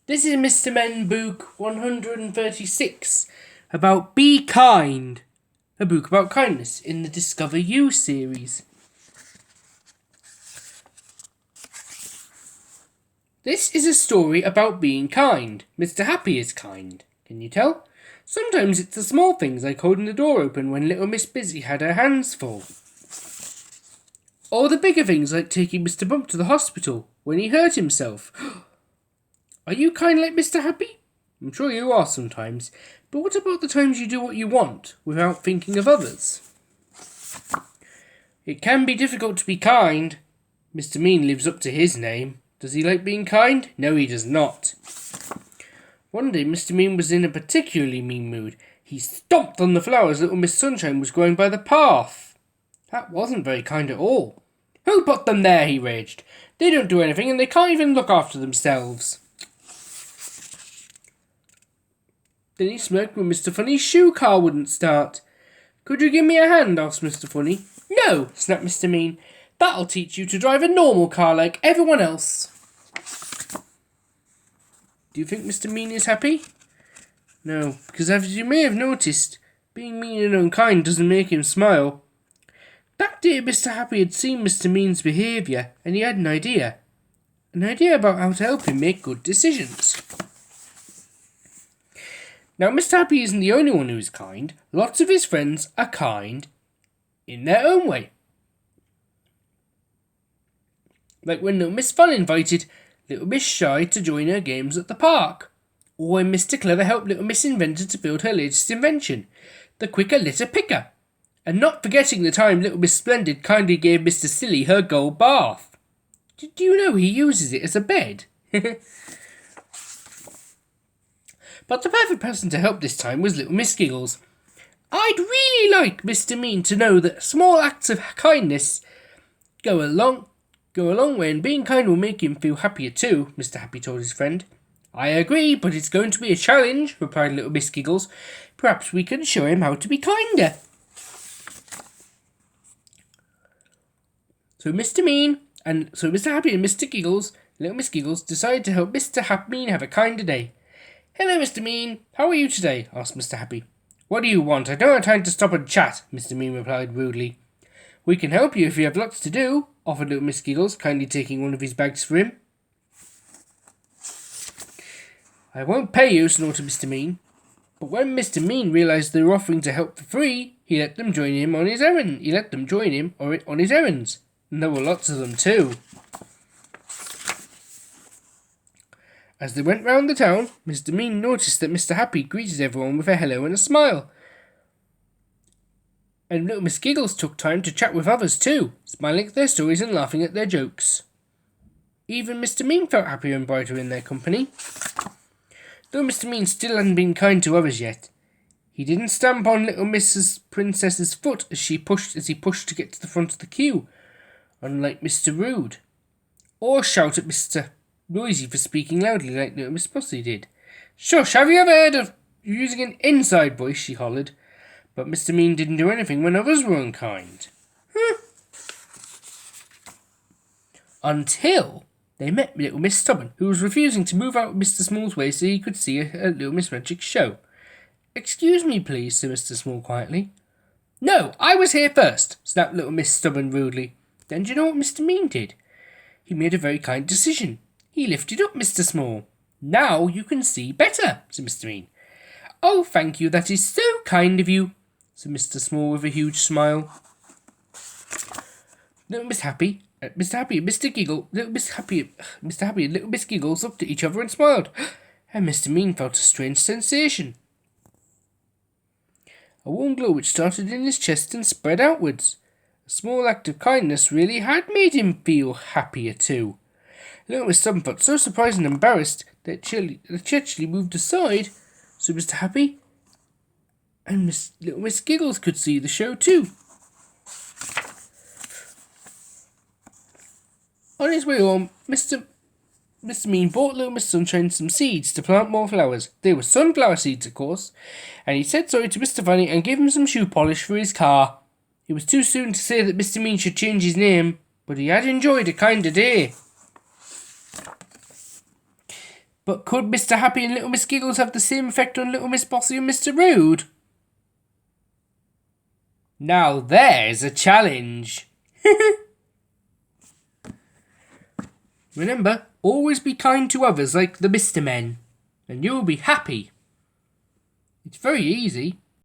This is Mr. Men book 136 about Be Kind, a book about kindness in the Discover You series. This is a story about being kind. Mr. Happy is kind. Can you tell? Sometimes it's the small things like holding the door open when little Miss Busy had her hands full. Or the bigger things like taking Mr. Bump to the hospital when he hurt himself. Are you kind like Mr. Happy? I'm sure you are sometimes, but what about the times you do what you want without thinking of others? It can be difficult to be kind. Mr. Mean lives up to his name. Does he like being kind? No, he does not. One day Mr. Mean was in a particularly mean mood. He stomped on the flowers little Miss Sunshine was growing by the path. That wasn't very kind at all. Who put them there? He raged. They don't do anything and they can't even look after themselves. Then he smirked when Mr. Funny's shoe car wouldn't start. Could you give me a hand? Asked Mr. Funny. No, snapped Mr. Mean. That'll teach you to drive a normal car like everyone else. Do you think Mr. Mean is happy? No, because as you may have noticed, being mean and unkind doesn't make him smile. That day Mr. Happy had seen Mr. Mean's behaviour and he had an idea. An idea about how to help him make good decisions. Now, Mr. Happy isn't the only one who is kind. Lots of his friends are kind in their own way. Like when little Miss Fun invited little Miss Shy to join her games at the park. Or when Mr. Clever helped little Miss Inventor to build her latest invention, the quicker litter picker. And not forgetting the time little Miss Splendid kindly gave Mr. Silly her gold bath. Did you know he uses it as a bed? But the perfect person to help this time was little Miss Giggles. I'd really like Mr. Mean to know that small acts of kindness go a long way, and being kind will make him feel happier too, Mr. Happy told his friend. I agree, but it's going to be a challenge, replied little Miss Giggles. Perhaps we can show him how to be kinder. So Mr. Happy and Mr. Giggles, little Miss Giggles, decided to help Mr. Mean have a kinder day. Hello, Mr. Mean. How are you today? Asked Mr. Happy. What do you want? I don't have time to stop and chat, Mr. Mean replied rudely. We can help you if you have lots to do, offered little Miss Giggles, kindly taking one of his bags for him. I won't pay you, snorted Mr. Mean. But when Mr. Mean realised they were offering to help for free, he let them join him on his errand. On his errands. And there were lots of them too. As they went round the town, Mr. Mean noticed that Mr. Happy greeted everyone with a hello and a smile. And little Miss Giggles took time to chat with others too, smiling at their stories and laughing at their jokes. Even Mr. Mean felt happier and brighter in their company. Though Mr. Mean still hadn't been kind to others yet, he didn't stamp on little Mrs. Princess's foot as he pushed to get to the front of the queue, unlike Mr. Rude, or shout at Mr. Noisy for speaking loudly like little Miss Pussy did. Shush, have you ever heard of using an inside voice? She hollered. But Mr. Mean didn't do anything when others were unkind. Until they met little Miss Stubborn, who was refusing to move out of Mr. Small's way so he could see a little Miss Magic's show. Excuse me, please, said Mr. Small quietly. No, I was here first, snapped little Miss Stubborn rudely. Then do you know what Mr. Mean did? He made a very kind decision. He lifted up Mr. Small. Now you can see better, said Mr. Mean. Oh, thank you, that is so kind of you, said Mr. Small with a huge smile. Little Miss Happy, Mr. Happy and Mr. Giggle, Mr. Happy and little Miss Giggles looked at each other and smiled, and Mr. Mean felt a strange sensation. A warm glow which started in his chest and spread outwards. A small act of kindness really had made him feel happier too. Little Miss Stubborn felt so surprised and embarrassed that she actually moved aside, so Mr. Happy and little Miss Giggles could see the show too. On his way home, Mr. Mean bought little Miss Sunshine some seeds to plant more flowers. They were sunflower seeds, of course, and he said sorry to Mr. Funny and gave him some shoe polish for his car. It was too soon to say that Mr. Mean should change his name, but he had enjoyed a kinder day. But could Mr. Happy and Little Miss Giggles have the same effect on Little Miss Bossy and Mr. Rude? Now there's a challenge. Remember, always be kind to others like the Mr. Men, and you'll be happy. It's very easy.